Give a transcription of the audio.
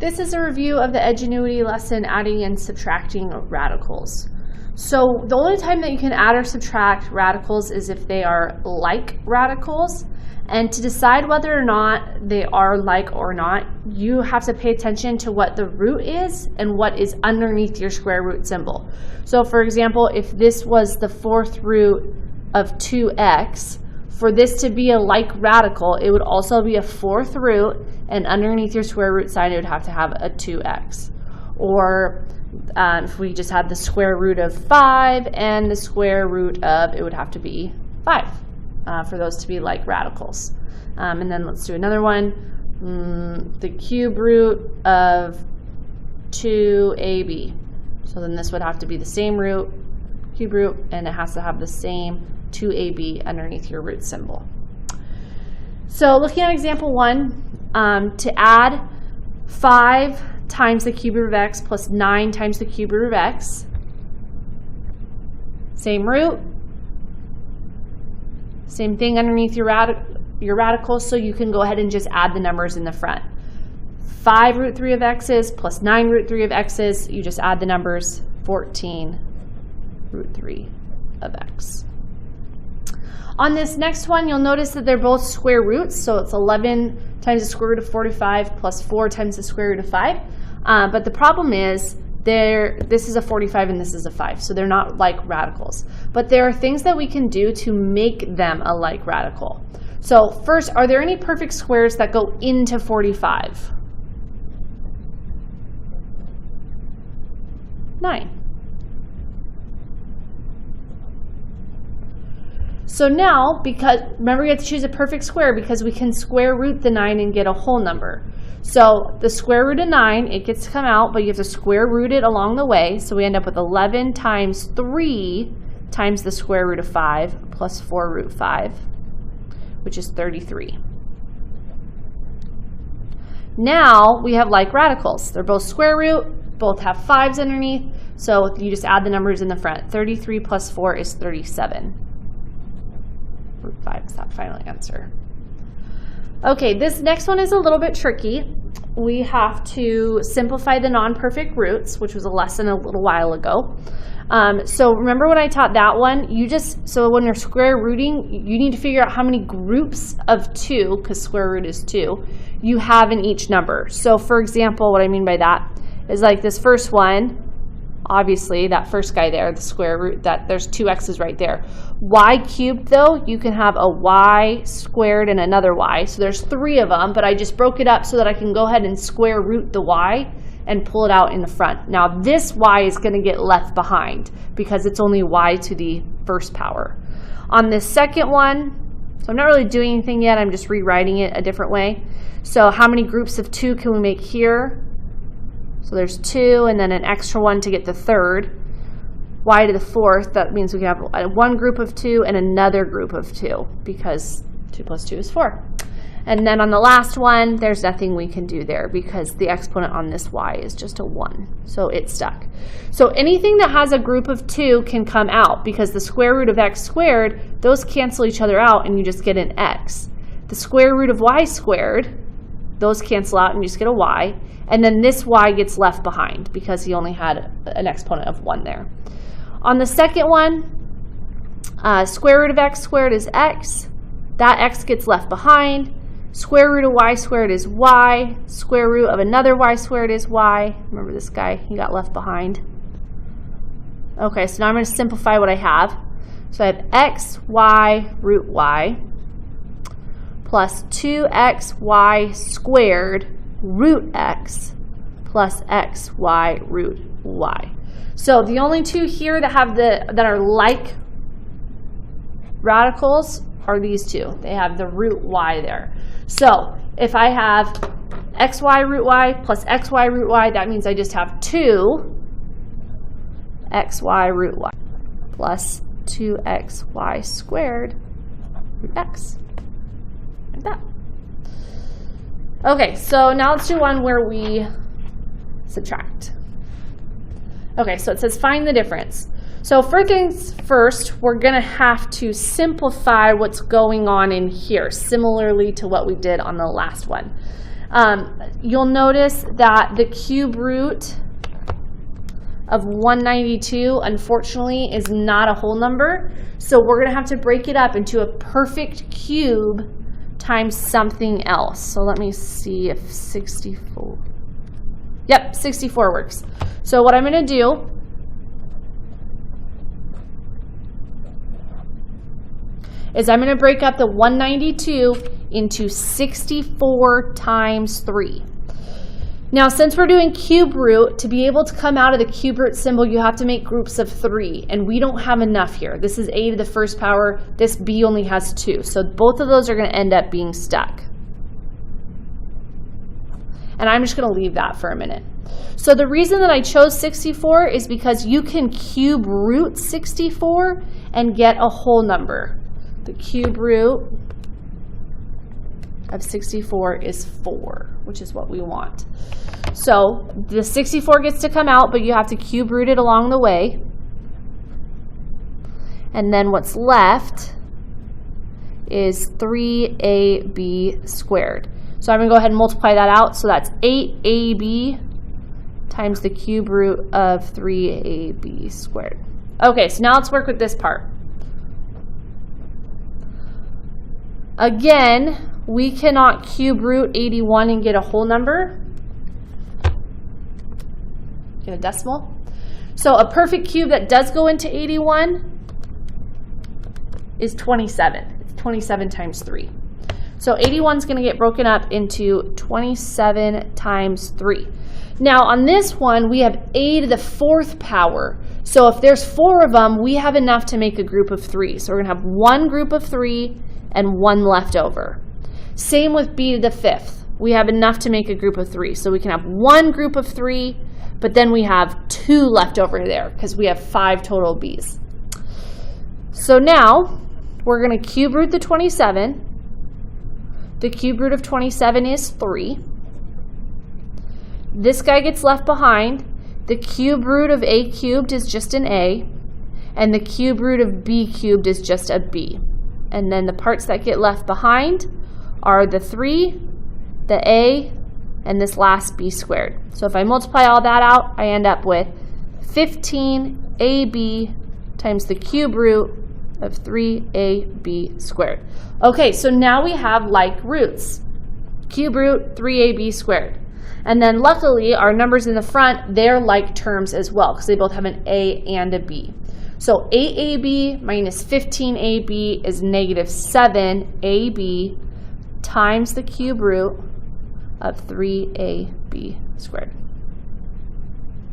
This is a review of the Edgenuity lesson, adding and subtracting radicals. So the only time that you can add or subtract radicals is if they are like radicals. And to decide whether or not they are like or not, you have to pay attention to what the root is and what is underneath your square root symbol. So for example, if this was the fourth root of 2x, for this to be a like radical, it would also be a fourth root, and underneath your square root sign, it would have to have a 2x. Or if we just had the square root of 5 and the square root of, it would have to be 5 for those to be like radicals. And then let's do another one, the cube root of 2ab. So then this would have to be the same root, cube root, and it has to have the same 2ab underneath your root symbol. So looking at example 1, to add 5 times the cube root of x plus 9 times the cube root of x, same root, same thing underneath your radical, so you can go ahead and just add the numbers in the front. 5 root 3 of x's plus 9 root 3 of x's, you just add the numbers, 14 root 3 of x. On this next one, you'll notice that they're both square roots, so it's 11 times the square root of 45 plus 4 times the square root of 5. But the problem is, this is a 45 and this is a 5, so they're not like radicals. But there are things that we can do to make them a like radical. So first, are there any perfect squares that go into 45? 9. So now, because remember, we have to choose a perfect square because we can square root the 9 and get a whole number. So the square root of 9, it gets to come out, but you have to square root it along the way. So we end up with 11 times 3 times the square root of 5 plus 4 root 5, which is 33. Now we have like radicals. They're both square root, both have 5s underneath, so you just add the numbers in the front. 33 plus 4 is 37. Root 5 is that final answer. Okay, this next one is a little bit tricky. We have to simplify the non-perfect roots, which was a lesson a little while ago. So remember when I taught that one, so when you're square rooting, you need to figure out how many groups of 2, because square root is 2, you have in each number. So for example, what I mean by that is like this first one, obviously that first guy there, the square root, that there's 2 x's right there. Y cubed though, you can have a y squared and another y. So there's 3 of them, but I just broke it up so that I can go ahead and square root the y and pull it out in the front. Now this y is going to get left behind because it's only y to the first power. On this second one, so I'm not really doing anything yet, I'm just rewriting it a different way. So how many groups of 2 can we make here? So there's 2 and then an extra one to get the third. Y to the fourth, that means we can have one group of 2 and another group of 2 because 2 plus 2 is 4. And then on the last one, there's nothing we can do there because the exponent on this y is just a 1. So it's stuck. So anything that has a group of 2 can come out because the square root of x squared, those cancel each other out and you just get an x. The square root of y squared, those cancel out and you just get a y. And then this y gets left behind because he only had an exponent of 1 there. On the second one, square root of x squared is x. That x gets left behind. Square root of y squared is y. Square root of another y squared is y. Remember this guy, he got left behind. Okay, so now I'm going to simplify what I have. So I have x, y, root y, plus 2xy squared root x plus xy root y. So the only 2 here that are like radicals are these 2. They have the root y there. So if I have xy root y plus xy root y, that means I just have 2 xy root y plus 2xy squared root x. Like that. Okay, so now let's do one where we subtract. Okay, so it says find the difference. So first things first, we're going to have to simplify what's going on in here, similarly to what we did on the last one. You'll notice that the cube root of 192, unfortunately, is not a whole number. So we're going to have to break it up into a perfect cube times something else. So let me see if 64. Yep, 64 works. So what I'm going to do is I'm going to break up the 192 into 64 times 3. Now, since we're doing cube root, to be able to come out of the cube root symbol, you have to make groups of 3, and we don't have enough here. This is a to the first power. This b only has 2, so both of those are going to end up being stuck. And I'm just going to leave that for a minute. So the reason that I chose 64 is because you can cube root 64 and get a whole number. The cube root of 64 is 4, which is what we want. So the 64 gets to come out, but you have to cube root it along the way. And then what's left is 3ab squared. So I'm going to go ahead and multiply that out. So that's 8ab times the cube root of 3ab squared. Okay, so now let's work with this part. Again, we cannot cube root 81 and get a whole number. Get a decimal. So a perfect cube that does go into 81 is 27. It's 27 times 3. So 81 is going to get broken up into 27 times 3. Now on this one, we have a to the 4th power. So if there's 4 of them, we have enough to make a group of 3. So we're going to have one group of 3 and one left over. Same with b to the 5th. We have enough to make a group of 3. So we can have one group of 3, but then we have 2 left over there because we have 5 total b's. So now we're going to cube root the 27. The cube root of 27 is 3. This guy gets left behind. The cube root of a cubed is just an a, and the cube root of b cubed is just a b. And then the parts that get left behind are the 3, the a, and this last b squared. So if I multiply all that out, I end up with 15ab times the cube root of 3ab squared. Okay, so now we have like roots. Cube root 3ab squared. And then luckily, our numbers in the front, they're like terms as well because they both have an a and a b. So 8ab minus 15ab is negative 7ab times the cube root of 3ab squared.